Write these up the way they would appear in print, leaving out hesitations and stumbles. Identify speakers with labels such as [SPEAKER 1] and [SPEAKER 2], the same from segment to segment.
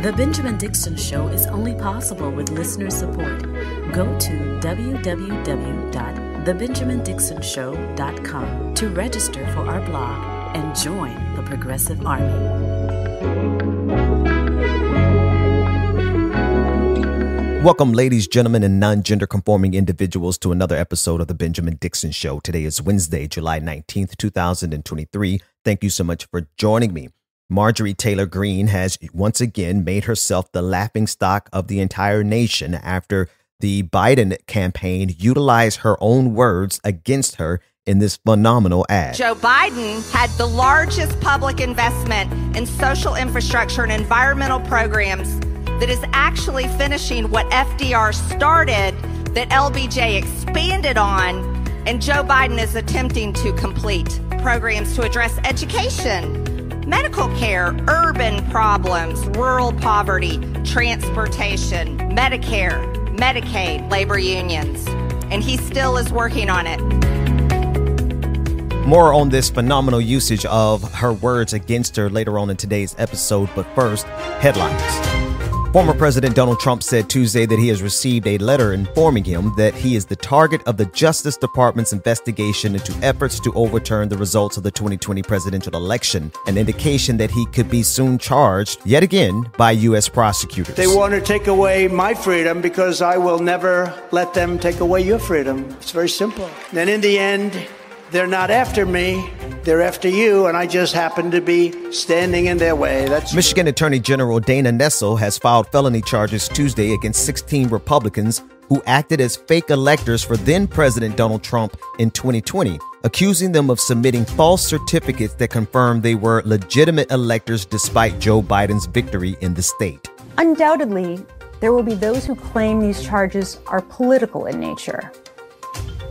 [SPEAKER 1] The Benjamin Dixon Show is only possible with listener support. Go to www.thebenjamindixonshow.com to register for our blog and join the Progressive Army.
[SPEAKER 2] Welcome, ladies, gentlemen, and non-gender conforming individuals to another episode of The Benjamin Dixon Show. Today is Wednesday, July 19th, 2023. Thank you so much for joining me. Marjorie Taylor Greene has once again made herself the laughingstock of the entire nation after the Biden campaign utilized her own words against her in this phenomenal ad.
[SPEAKER 3] Joe Biden had the largest public investment in social infrastructure and environmental programs that is actually finishing what FDR started, that LBJ expanded on, and Joe Biden is attempting to complete programs to address education, medical care, urban problems, rural poverty, transportation, Medicare, Medicaid, labor unions. And he still is working on it.
[SPEAKER 2] More on this phenomenal usage of her words against her later on in today's episode. But first, headlines. Former President Donald Trump said Tuesday that he has received a letter informing him that he is the target of the Justice Department's investigation into efforts to overturn the results of the 2020 presidential election, an indication that he could be soon charged yet again by U.S. prosecutors.
[SPEAKER 4] They want to take away my freedom because I will never let them take away your freedom. It's very simple. And in the end, they're not after me. They're after you, and I just happen to be standing in their way. That's
[SPEAKER 2] Michigan Attorney General Dana Nessel has filed felony charges Tuesday against 16 Republicans who acted as fake electors for then-President Donald Trump in 2020, accusing them of submitting false certificates that confirmed they were legitimate electors despite Joe Biden's victory in the state.
[SPEAKER 5] Undoubtedly, there will be those who claim these charges are political in nature.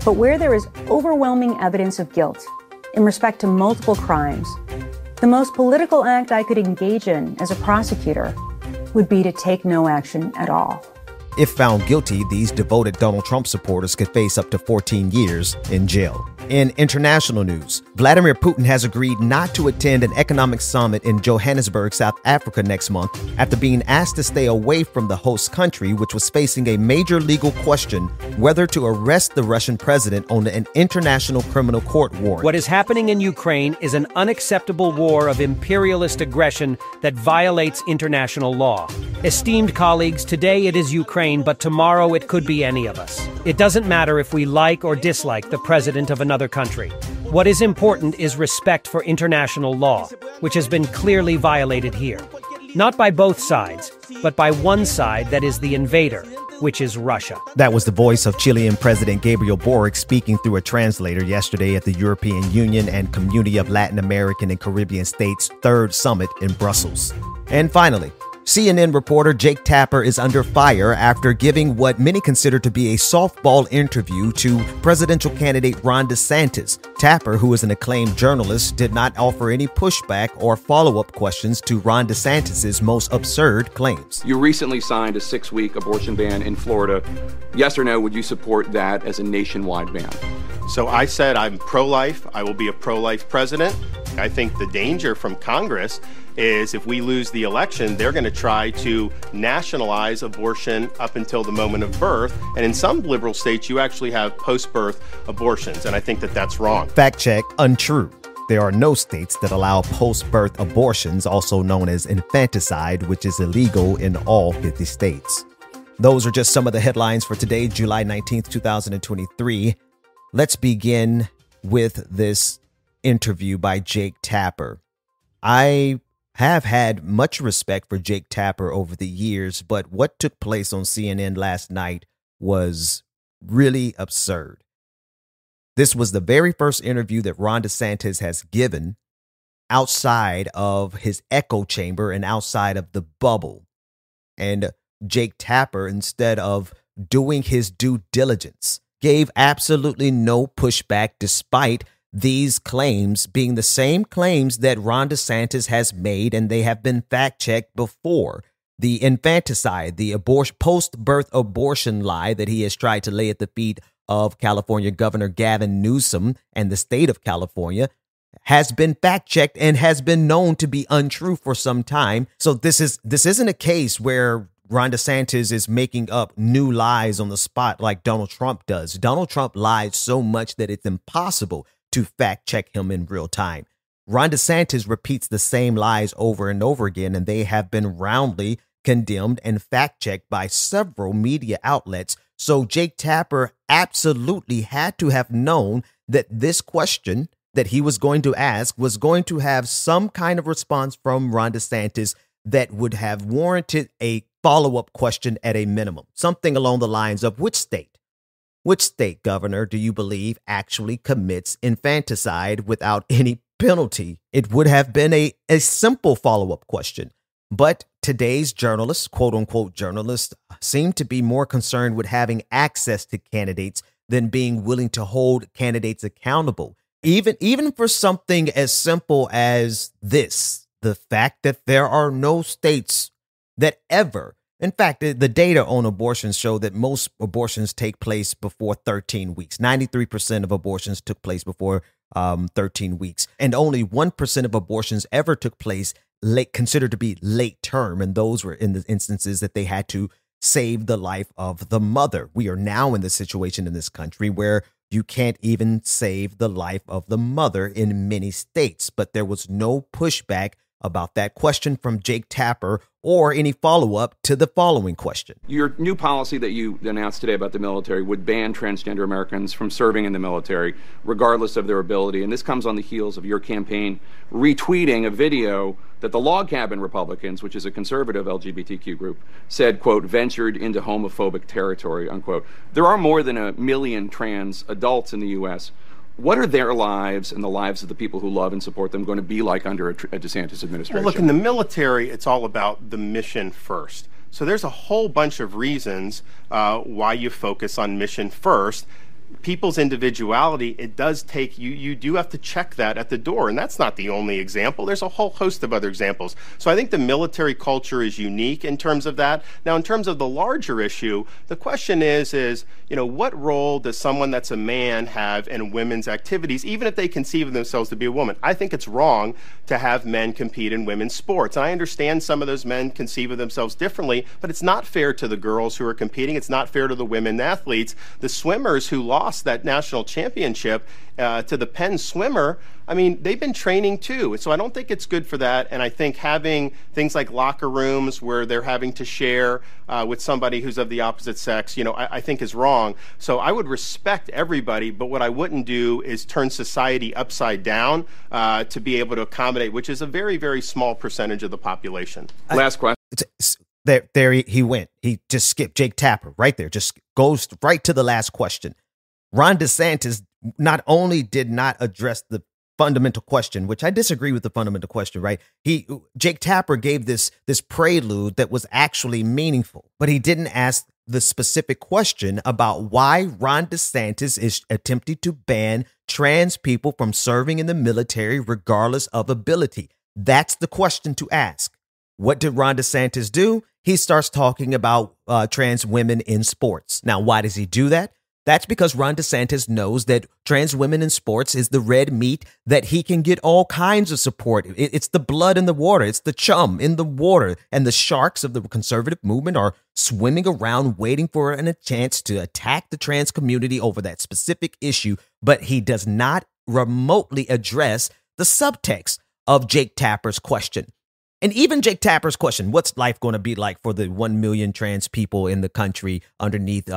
[SPEAKER 5] But where there is overwhelming evidence of guilt in respect to multiple crimes, the most political act I could engage in as a prosecutor would be to take no action at all.
[SPEAKER 2] If found guilty, these devoted Donald Trump supporters could face up to 14 years in jail. In international news, Vladimir Putin has agreed not to attend an economic summit in Johannesburg, South Africa next month after being asked to stay away from the host country, which was facing a major legal question whether to arrest the Russian president on an international criminal court warrant.
[SPEAKER 6] What is happening in Ukraine is an unacceptable war of imperialist aggression that violates international law. Esteemed colleagues, today it is Ukraine, but tomorrow it could be any of us. It doesn't matter if we like or dislike the president of another country. What is important is respect for international law, which has been clearly violated here. Not by both sides, but by one side that is the invader, which is Russia.
[SPEAKER 2] That was the voice of Chilean President Gabriel Boric speaking through a translator yesterday at the European Union and Community of Latin American and Caribbean States' third summit in Brussels. And finally, CNN reporter Jake Tapper is under fire after giving what many consider to be a softball interview to presidential candidate Ron DeSantis. Tapper, who is an acclaimed journalist, did not offer any pushback or follow-up questions to Ron DeSantis' most absurd claims.
[SPEAKER 7] You recently signed a 6-week abortion ban in Florida. Yes or no, would you support that as a nationwide ban?
[SPEAKER 8] So I said I'm pro-life. I will be a pro-life president. I think the danger from Congress is if we lose the election, they're going to try to nationalize abortion up until the moment of birth. And in some liberal states, you actually have post-birth abortions. And I think that that's wrong.
[SPEAKER 2] Fact check, untrue. There are no states that allow post-birth abortions, also known as infanticide, which is illegal in all 50 states. Those are just some of the headlines for today, July 19th, 2023. Let's begin with this interview by Jake Tapper. I have had much respect for Jake Tapper over the years, but what took place on CNN last night was really absurd. This was the very first interview that Ron DeSantis has given outside of his echo chamber and outside of the bubble. And Jake Tapper, instead of doing his due diligence, gave absolutely no pushback despite these claims being the same claims that Ron DeSantis has made, and they have been fact-checked before. The infanticide, the post-birth abortion lie that he has tried to lay at the feet of California Governor Gavin Newsom and the state of California has been fact-checked and has been known to be untrue for some time. So this isn't a case where Ron DeSantis is making up new lies on the spot like Donald Trump does. Donald Trump lies so much that it's impossible to fact-check him in real time. Ron DeSantis repeats the same lies over and over again, and they have been roundly condemned and fact-checked by several media outlets. So Jake Tapper absolutely had to have known that this question that he was going to ask was going to have some kind of response from Ron DeSantis that would have warranted a follow-up question at a minimum. Something along the lines of which state, governor, do you believe actually commits infanticide without any penalty? It would have been a simple follow-up question. But today's journalists, quote unquote journalists, seem to be more concerned with having access to candidates than being willing to hold candidates accountable. Even for something as simple as this, the fact that there are no states that ever, in fact, the data on abortions show that most abortions take place before 13 weeks. 93% of abortions took place before 13 weeks, and only 1% of abortions ever took place considered to be late term, and those were in the instances that they had to save the life of the mother. We are now in the situation in this country where you can't even save the life of the mother in many states, but there was no pushback about that question from Jake Tapper or any follow-up to the following question.
[SPEAKER 7] Your new policy that you announced today about the military would ban transgender Americans from serving in the military, regardless of their ability. And this comes on the heels of your campaign retweeting a video that the Log Cabin Republicans, which is a conservative LGBTQ group, said, quote, ventured into homophobic territory, unquote. There are more than 1 million trans adults in the U.S. What are their lives and the lives of the people who love and support them going to be like under a DeSantis administration?
[SPEAKER 8] Well, look, in the military, it's all about the mission first. So there's a whole bunch of reasons why you focus on mission first. People's individuality, it does take, you do have to check that at the door. And that's not the only example. There's a whole host of other examples. So I think the military culture is unique in terms of that. Now, in terms of the larger issue, the question is, what role does someone that's a man have in women's activities, even if they conceive of themselves to be a woman? I think it's wrong to have men compete in women's sports. And I understand some of those men conceive of themselves differently, but it's not fair to the girls who are competing. It's not fair to the women athletes. The swimmers who lost that national championship to the Penn swimmer, I mean, they've been training too. So I don't think it's good for that. And I think having things like locker rooms where they're having to share with somebody who's of the opposite sex, I think is wrong. So I would respect everybody, but what I wouldn't do is turn society upside down to be able to accommodate, which is a very, very small percentage of the population.
[SPEAKER 7] Last question.
[SPEAKER 2] There he went. He just skipped Jake Tapper right there. Just goes right to the last question. Ron DeSantis not only did not address the fundamental question, which I disagree with the fundamental question, right? Jake Tapper gave this prelude that was actually meaningful, but he didn't ask the specific question about why Ron DeSantis is attempting to ban trans people from serving in the military regardless of ability. That's the question to ask. What did Ron DeSantis do? He starts talking about trans women in sports. Now, why does he do that? That's because Ron DeSantis knows that trans women in sports is the red meat that he can get all kinds of support. It's the blood in the water. It's the chum in the water. And the sharks of the conservative movement are swimming around waiting for a chance to attack the trans community over that specific issue. But he does not remotely address the subtext of Jake Tapper's question. And even Jake Tapper's question, what's life going to be like for the 1 million trans people in the country underneath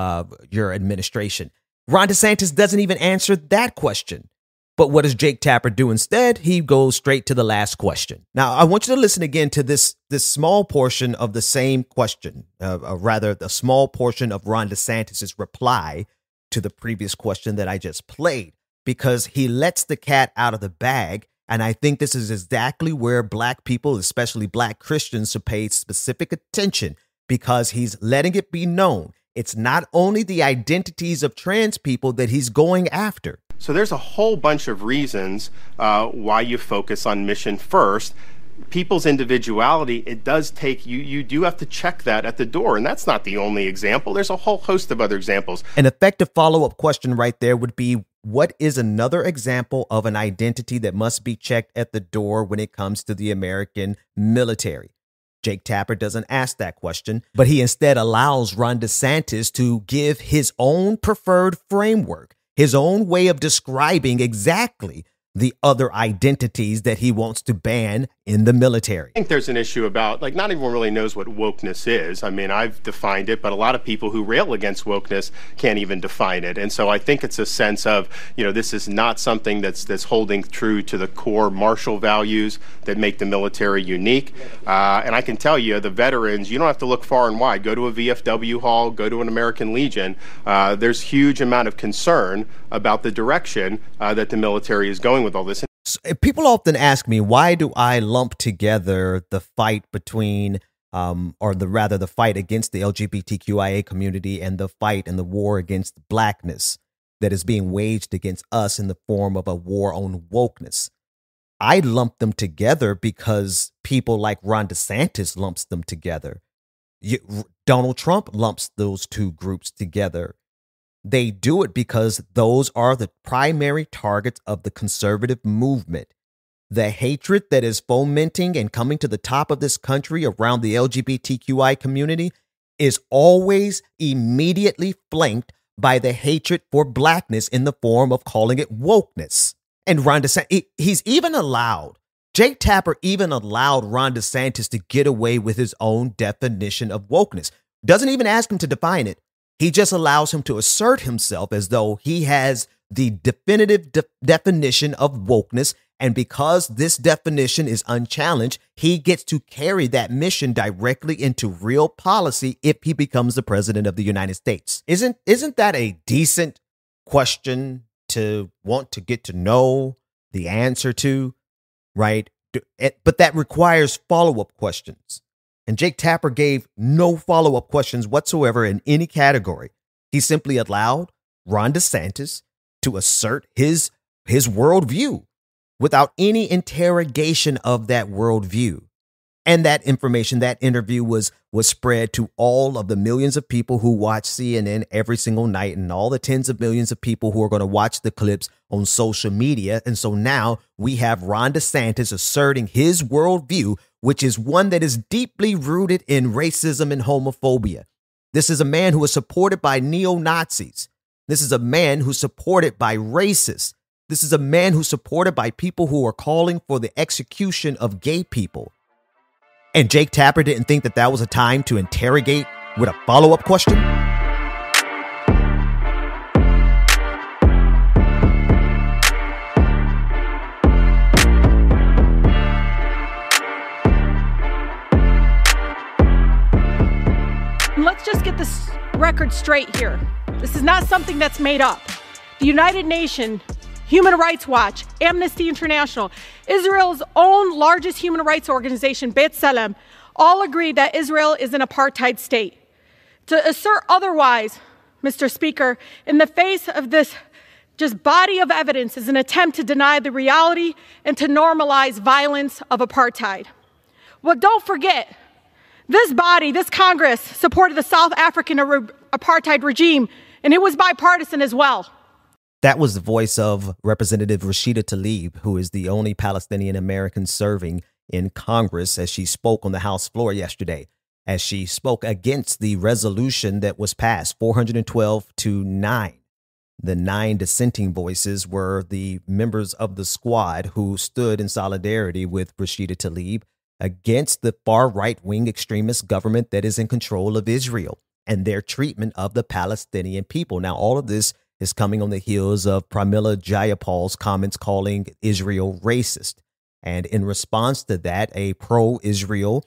[SPEAKER 2] your administration? Ron DeSantis doesn't even answer that question. But what does Jake Tapper do instead? He goes straight to the last question. Now, I want you to listen again to this small portion of the same question, rather the small portion of Ron DeSantis's reply to the previous question that I just played, because he lets the cat out of the bag. And I think this is exactly where black people, especially black Christians, should pay specific attention, because he's letting it be known it's not only the identities of trans people that he's going after.
[SPEAKER 8] So there's a whole bunch of reasons why you focus on mission first. People's individuality, it does take, you do have to check that at the door. And that's not the only example. There's a whole host of other examples.
[SPEAKER 2] An effective follow-up question right there would be, what is another example of an identity that must be checked at the door when it comes to the American military? Jake Tapper doesn't ask that question, but he instead allows Ron DeSantis to give his own preferred framework, his own way of describing exactly the other identities that he wants to ban in the military.
[SPEAKER 8] I think there's an issue about, like, not everyone really knows what wokeness is. I mean, I've defined it, but a lot of people who rail against wokeness can't even define it. And so I think it's a sense of, this is not something that's holding true to the core martial values that make the military unique. And I can tell you, the veterans, you don't have to look far and wide. Go to a VFW hall, go to an American Legion. There's huge amount of concern about the direction that the military is going with all this.
[SPEAKER 2] So people often ask me, why do I lump together the fight between, the fight against the LGBTQIA community and the fight and the war against blackness that is being waged against us in the form of a war on wokeness? I lump them together because people like Ron DeSantis lumps them together. Donald Trump lumps those two groups together. They do it because those are the primary targets of the conservative movement. The hatred that is fomenting and coming to the top of this country around the LGBTQI community is always immediately flanked by the hatred for blackness in the form of calling it wokeness. And Ron DeSantis, Jake Tapper even allowed Ron DeSantis to get away with his own definition of wokeness. Doesn't even ask him to define it. He just allows him to assert himself as though he has the definitive definition of wokeness. And because this definition is unchallenged, he gets to carry that mission directly into real policy if he becomes the president of the United States. Isn't that a decent question to want to get to know the answer to, right? But that requires follow-up questions. And Jake Tapper gave no follow-up questions whatsoever in any category. He simply allowed Ron DeSantis to assert his worldview without any interrogation of that worldview. And that information, that interview was spread to all of the millions of people who watch CNN every single night and all the tens of millions of people who are going to watch the clips on social media. And so now we have Ron DeSantis asserting his worldview, which is one that is deeply rooted in racism and homophobia. This is a man who is supported by neo-Nazis. This is a man who's supported by racists. This is a man who's supported by people who are calling for the execution of gay people. And Jake Tapper didn't think that was a time to interrogate with a follow-up question?
[SPEAKER 9] Let's just get this record straight here. This is not something that's made up. The United Nations, Human Rights Watch, Amnesty International, Israel's own largest human rights organization, B'Tselem, all agree that Israel is an apartheid state. To assert otherwise, Mr. Speaker, in the face of this just body of evidence is an attempt to deny the reality and to normalize violence of apartheid. Well, don't forget, this body, this Congress, supported the South African apartheid regime, and it was bipartisan as well.
[SPEAKER 2] That was the voice of Representative Rashida Tlaib, who is the only Palestinian American serving in Congress, as she spoke on the House floor yesterday, as she spoke against the resolution that was passed, 412-9. The 9 dissenting voices were the members of the squad who stood in solidarity with Rashida Tlaib against the far right-wing extremist government that is in control of Israel and their treatment of the Palestinian people. Now, all of this is coming on the heels of Pramila Jayapal's comments calling Israel racist. And in response to that, a pro-Israel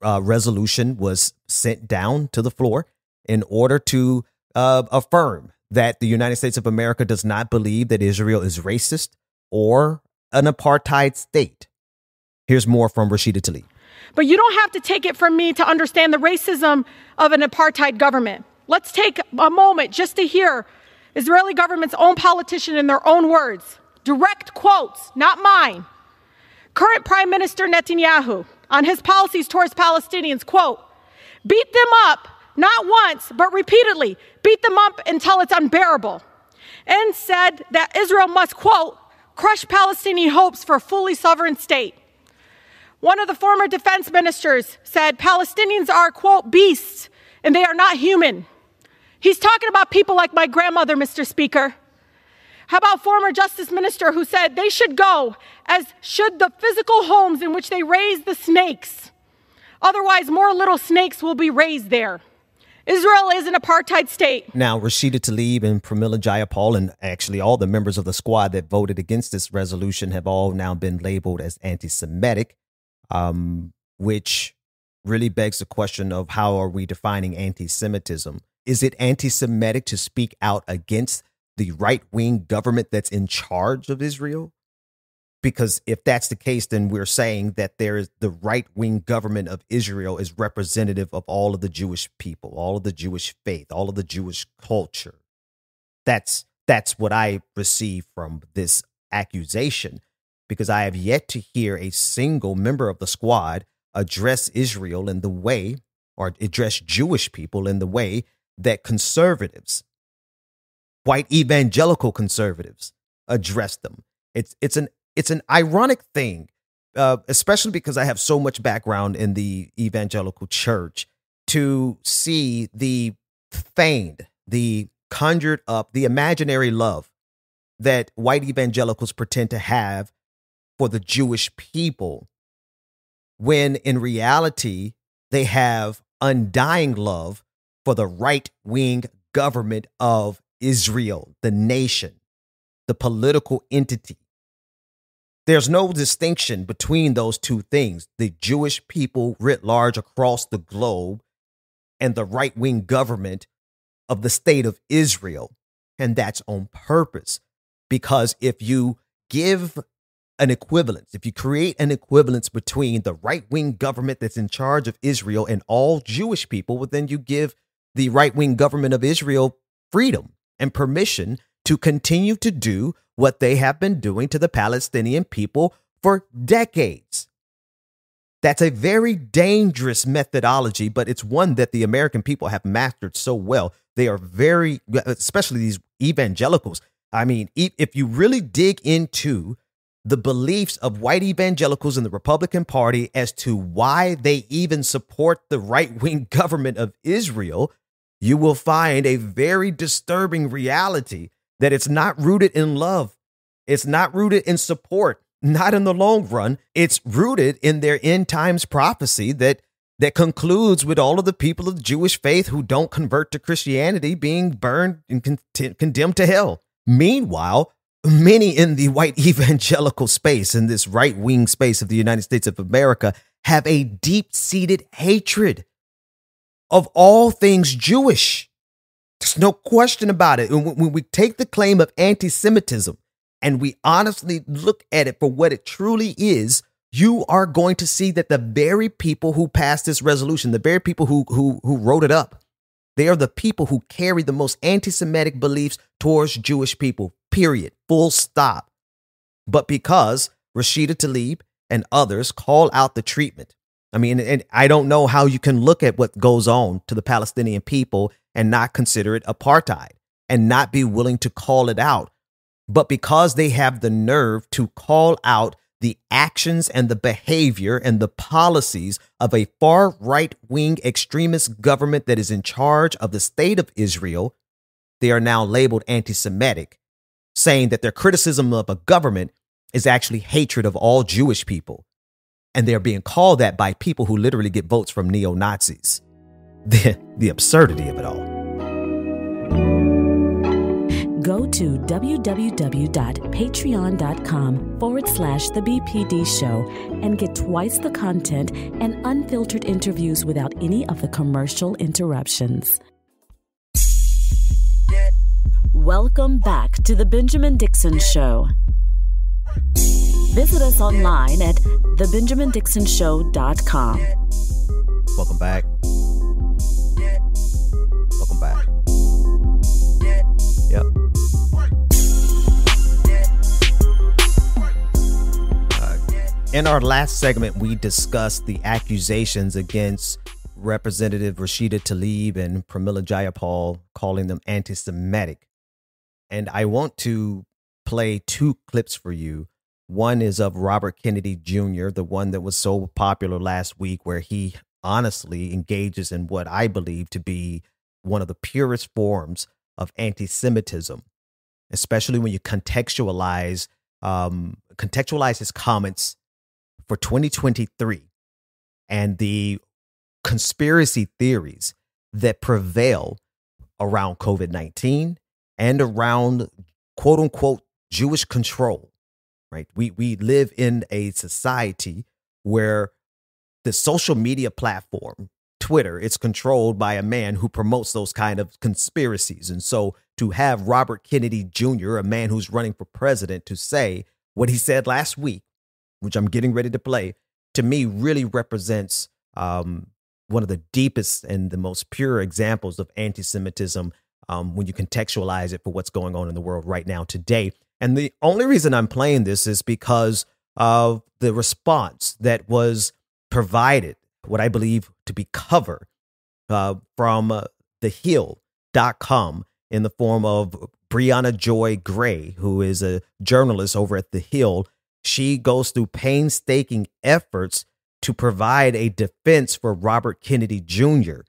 [SPEAKER 2] resolution was sent down to the floor in order to affirm that the United States of America does not believe that Israel is racist or an apartheid state. Here's more from Rashida Tlaib.
[SPEAKER 9] But you don't have to take it from me to understand the racism of an apartheid government. Let's take a moment just to hear Israeli government's own politician in their own words. Direct quotes, not mine. Current Prime Minister Netanyahu, on his policies towards Palestinians, quote, beat them up, not once, but repeatedly. Beat them up until it's unbearable. and said that Israel must, quote, crush Palestinian hopes for a fully sovereign state. One of the former defense ministers said Palestinians are, quote, beasts, and they are not human. He's talking about people like my grandmother, Mr. Speaker. How about former justice minister who said they should go, as should the physical homes in which they raise the snakes. Otherwise, more little snakes will be raised there. Israel is an apartheid state.
[SPEAKER 2] Now, Rashida Tlaib and Pramila Jayapal, and actually all the members of the squad that voted against this resolution, have all now been labeled as anti-Semitic, which really begs the question of how are we defining anti-Semitism? Is it anti-Semitic to speak out against the right-wing government that's in charge of Israel? Because if that's the case, then we're saying that there is the right-wing government of Israel is representative of all of the Jewish people, all of the Jewish faith, all of the Jewish culture. That's what I receive from this accusation, because I have yet to hear a single member of the squad address Israel in the way, or address Jewish people in the way that conservatives, white evangelical conservatives, address them. It's an ironic thing, especially because I have so much background in the evangelical church, to see the feigned, the conjured up, the imaginary love that white evangelicals pretend to have for the Jewish people, when in reality they have undying love for the right-wing government of Israel, the nation, the political entity. There's no distinction between those two things, the Jewish people writ large across the globe and the right-wing government of the state of Israel. And that's on purpose, because if you give an equivalence, if you create an equivalence between the right-wing government that's in charge of Israel and all Jewish people, well, then you give the right-wing government of Israel freedom and permission to continue to do what they have been doing to the Palestinian people for decades. That's a very dangerous methodology, but it's one that the American people have mastered so well. They are very, especially these evangelicals. I mean, if you really dig into the beliefs of white evangelicals in the Republican Party as to why they even support the right-wing government of Israel, you will find a very disturbing reality that it's not rooted in love. It's not rooted in support, not in the long run. It's rooted in their end times prophecy that concludes with all of the people of the Jewish faith who don't convert to Christianity being burned and condemned to hell. Meanwhile, many in the white evangelical space, in this right-wing space of the United States of America, have a deep-seated hatred of all things Jewish. There's no question about it. When we take the claim of anti-Semitism and we honestly look at it for what it truly is, you are going to see that the very people who passed this resolution, the very people who wrote it up, they are the people who carry the most anti-Semitic beliefs towards Jewish people, period, full stop. But because Rashida Tlaib and others call out the treatment, I mean, and I don't know how you can look at what goes on to the Palestinian people and not consider it apartheid and not be willing to call it out. But because they have the nerve to call out the actions and the behavior and the policies of a far right-wing extremist government that is in charge of the state of Israel, they are now labeled anti-Semitic, saying that their criticism of a government is actually hatred of all Jewish people. And they're being called that by people who literally get votes from neo-Nazis. The absurdity of it all.
[SPEAKER 1] Go to www.patreon.com/The BPD Show and get twice the content and unfiltered interviews without any of the commercial interruptions. Welcome back to The Benjamin Dixon Show. Visit us online at thebenjamindixonshow.com.
[SPEAKER 2] Welcome back. Welcome back. Yep. In our last segment, we discussed the accusations against Representative Rashida Tlaib and Pramila Jayapal, calling them anti-Semitic. And I want to play two clips for you. One is of Robert Kennedy Jr., the one that was so popular last week, where he honestly engages in what I believe to be one of the purest forms of anti-Semitism, especially when you contextualize his comments for 2023 and the conspiracy theories that prevail around COVID-19 and around quote unquote Jewish control, right? We live in a society where the social media platform, Twitter, it's controlled by a man who promotes those kind of conspiracies. And so to have Robert Kennedy Jr., a man who's running for president, to say what he said last week, which I'm getting ready to play, to me really represents one of the deepest and the most pure examples of anti-Semitism when you contextualize it for what's going on in the world right now today. And the only reason I'm playing this is because of the response that was provided, what I believe to be cover from TheHill.com in the form of Briahna Joy Gray, who is a journalist over at The Hill. She goes through painstaking efforts to provide a defense for Robert Kennedy Jr.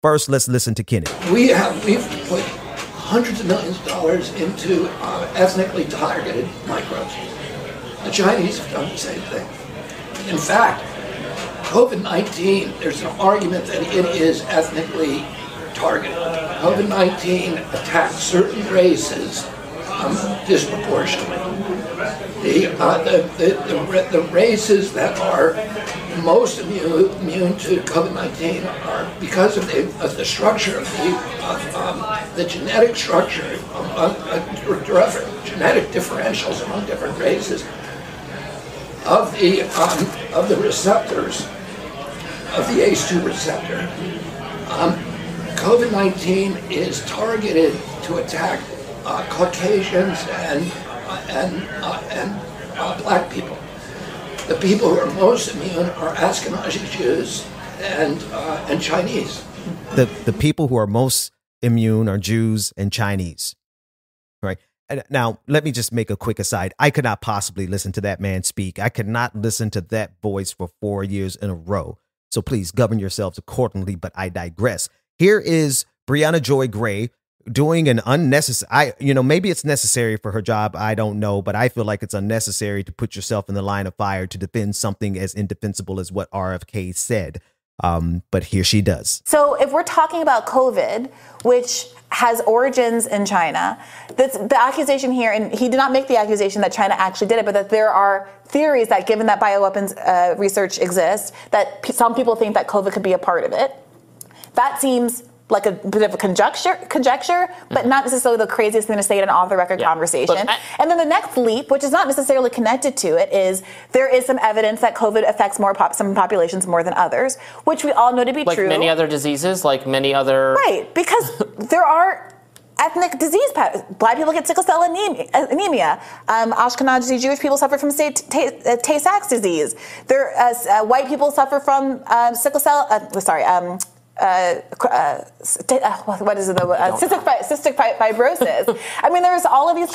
[SPEAKER 2] First, let's listen to Kennedy.
[SPEAKER 10] We've put hundreds of millions of dollars into ethnically targeted microbes. The Chinese have done the same thing. In fact, COVID-19, there's an argument that it is ethnically targeted. COVID-19 attacks certain races disproportionately. The races that are most immune to COVID-19 are because of the structure of the genetic structure, genetic differentials among different races of the receptors of the ACE2 receptor. COVID-19 is targeted to attack Caucasians and black people. The people who are most immune are Ashkenazi Jews and Chinese.
[SPEAKER 2] The people who are most immune are Jews and Chinese, right? Now, let me just make a quick aside. I could not possibly listen to that man speak. I could not listen to that voice for 4 years in a row. So please govern yourselves accordingly, but I digress. Here is Briahna Joy Gray doing an unnecessary, maybe it's necessary for her job, I don't know, but I feel like it's unnecessary to put yourself in the line of fire to defend something as indefensible as what RFK said. But here she does.
[SPEAKER 11] So if we're talking about COVID, which has origins in China, the accusation here, and he did not make the accusation that China actually did it, but that there are theories that given that bioweapons research exists, that some people think that COVID could be a part of it. That seems like a bit of a conjecture, but not necessarily the craziest thing to say in an off-the-record conversation. And then the next leap, which is not necessarily connected to it, is there is some evidence that COVID affects some populations more than others, which we all know to be true.
[SPEAKER 12] Like many other diseases, like many other...
[SPEAKER 11] Right, because there are ethnic disease patterns. Black people get sickle cell anemia. Ashkenazi Jewish people suffer from Tay-Sachs disease. White people suffer from sickle cell... cystic fibrosis. I mean, there's all of these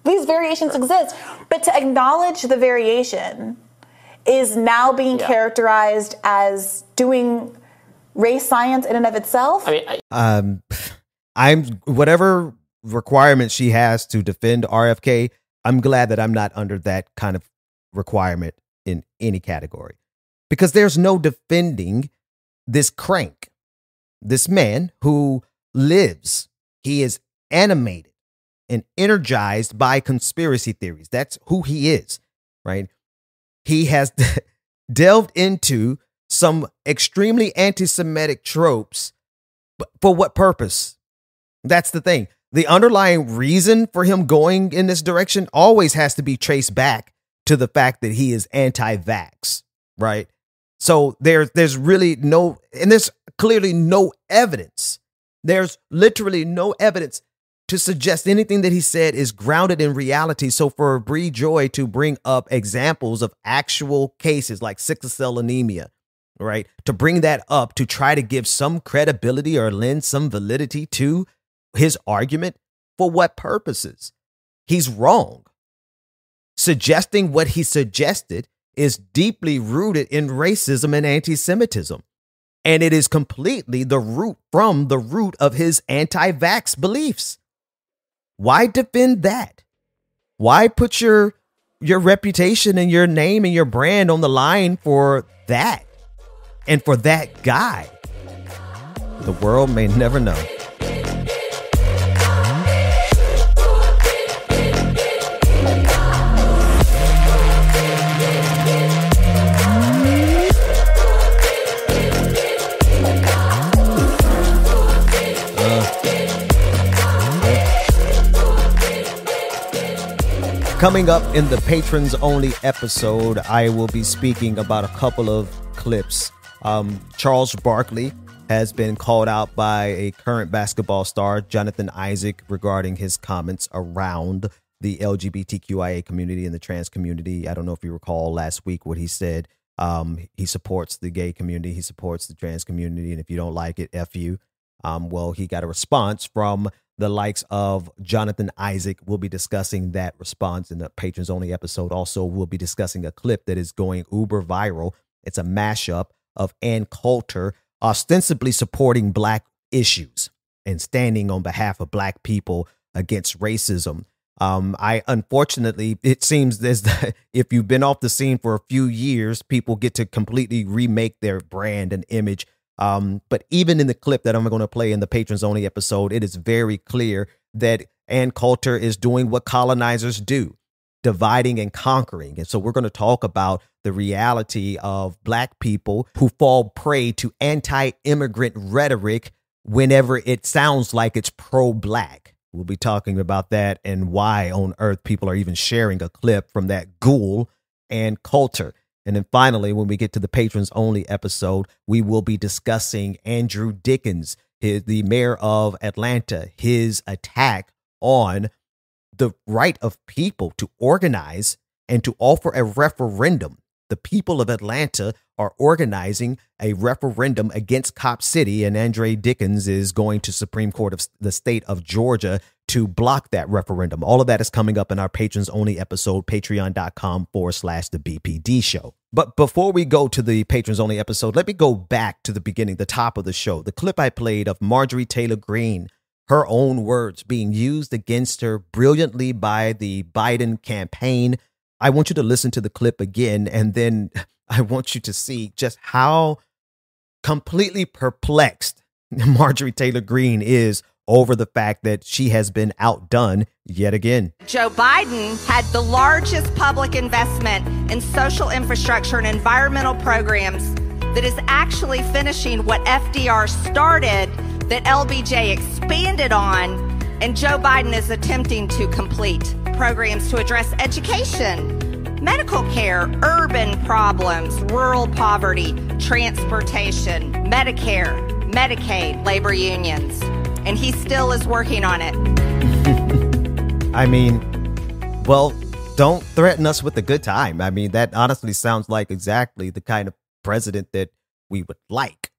[SPEAKER 11] these variations exist, but to acknowledge the variation is now being characterized as doing race science in and of itself.
[SPEAKER 2] I'm whatever requirement she has to defend RFK, I'm glad that I'm not under that kind of requirement in any category, because there's no defending this crank, this man who lives, he is animated and energized by conspiracy theories. That's who he is, right? He has delved into some extremely anti-Semitic tropes, but for what purpose? That's the thing. The underlying reason for him going in this direction always has to be traced back to the fact that he is anti-vax, right? So there's really no, and there's clearly no evidence. There's literally no evidence to suggest anything that he said is grounded in reality. So for Bree Joy to bring up examples of actual cases like sickle cell anemia, right, to bring that up to try to give some credibility or lend some validity to his argument, For what purposes? He's wrong. Suggesting what he suggested is deeply rooted in racism and anti-Semitism. And it is completely the root of his anti-vax beliefs. Why defend that? Why put your reputation and your name and your brand on the line for that and for that guy? The world may never know. Coming up in the patrons only episode, I will be speaking about a couple of clips. Charles Barkley has been called out by a current basketball star, Jonathan Isaac, regarding his comments around the LGBTQIA community and the trans community. I don't know if you recall last week what he said. He supports the gay community. He supports the trans community. And if you don't like it, F you. Well, he got a response from the likes of Jonathan Isaac. We'll be discussing that response in the patrons only episode. Also, we'll be discussing a clip that is going uber viral. It's a mashup of Ann Coulter ostensibly supporting Black issues and standing on behalf of Black people against racism. Unfortunately, it seems that if you've been off the scene for a few years, people get to completely remake their brand and image. But even in the clip that I'm going to play in the patrons only episode, it is very clear that Ann Coulter is doing what colonizers do, dividing and conquering. And so we're going to talk about the reality of Black people who fall prey to anti-immigrant rhetoric whenever it sounds like it's pro-Black. We'll be talking about that and why on earth people are even sharing a clip from that ghoul, Ann Coulter. And then finally, when we get to the patrons only episode, we will be discussing Andrew Dickens, the mayor of Atlanta, his attack on the right of people to organize and to offer a referendum. The people of Atlanta are organizing a referendum against Cop City, and Andre Dickens is going to Supreme Court of the state of Georgia to block that referendum. All of that is coming up in our patrons only episode, patreon.com/the BPD show. But before we go to the patrons only episode, let me go back to the beginning, the top of the show, the clip I played of Marjorie Taylor Greene, her own words being used against her brilliantly by the Biden campaign. I want you to listen to the clip again, and then I want you to see just how completely perplexed Marjorie Taylor Greene is over the fact that she has been outdone yet again.
[SPEAKER 3] Joe Biden had the largest public investment in social infrastructure and environmental programs that is actually finishing what FDR started, that LBJ expanded on, and Joe Biden is attempting to complete. Programs to address education, medical care, urban problems, rural poverty, transportation, Medicare, Medicaid, labor unions. And he still is working on it.
[SPEAKER 2] I mean, well, don't threaten us with a good time. I mean, that honestly sounds like exactly the kind of president that we would like.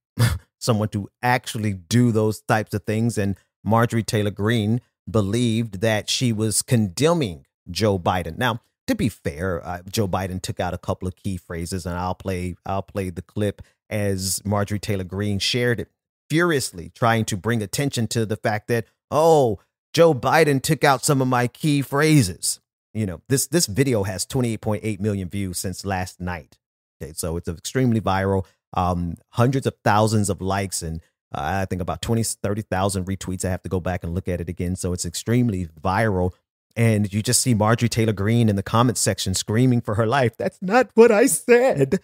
[SPEAKER 2] Someone to actually do those types of things. And Marjorie Taylor Greene believed that she was condemning Joe Biden. Now, to be fair, Joe Biden took out a couple of key phrases, and I'll play the clip as Marjorie Taylor Greene shared it, furiously trying to bring attention to the fact that, oh, Joe Biden took out some of my key phrases. You know, this video has 28.8 million views since last night. Okay, so it's extremely viral. Hundreds of thousands of likes and I think about 30,000 retweets. I have to go back and look at it again. So it's extremely viral. And you just see Marjorie Taylor Greene in the comments section screaming for her life. That's not what I said.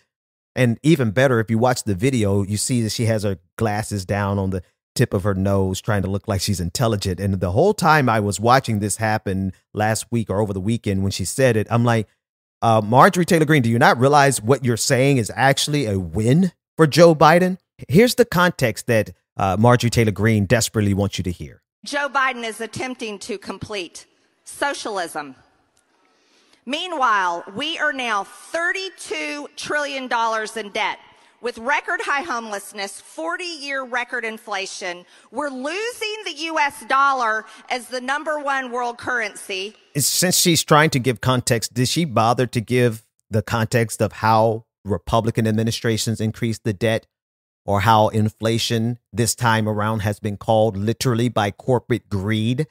[SPEAKER 2] And even better, if you watch the video, you see that she has her glasses down on the tip of her nose, trying to look like she's intelligent. And the whole time I was watching this happen last week or over the weekend when she said it, I'm like, Marjorie Taylor Greene, do you not realize what you're saying is actually a win for Joe Biden? Here's the context that Marjorie Taylor Greene desperately wants you to hear.
[SPEAKER 3] Joe Biden is attempting to complete socialism. Meanwhile, we are now $32 trillion in debt. with record high homelessness, 40-year record inflation, we're losing the U.S. dollar as the #1 world currency.
[SPEAKER 2] Since she's trying to give context, did she bother to give the context of how Republican administrations increased the debt, or how inflation this time around has been called literally by corporate greed?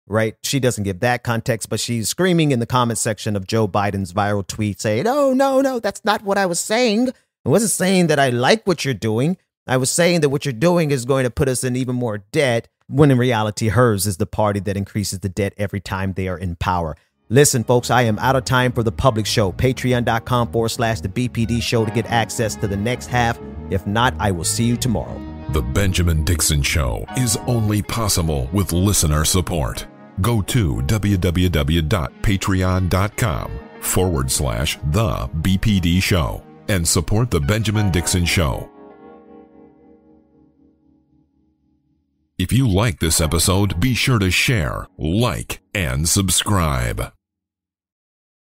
[SPEAKER 2] Right? She doesn't give that context, but she's screaming in the comment section of Joe Biden's viral tweet saying, no, that's not what I was saying. I wasn't saying that I like what you're doing. I was saying that what you're doing is going to put us in even more debt, when in reality, hers is the party that increases the debt every time they are in power. Listen, folks, I am out of time for the public show. Patreon.com/the BPD show to get access to the next half. If not, I will see you tomorrow.
[SPEAKER 13] The Benjamin Dixon Show is only possible with listener support. Go to www.patreon.com/the BPD show and support the Benjamin Dixon Show. If you like this episode, be sure to share, like, and subscribe.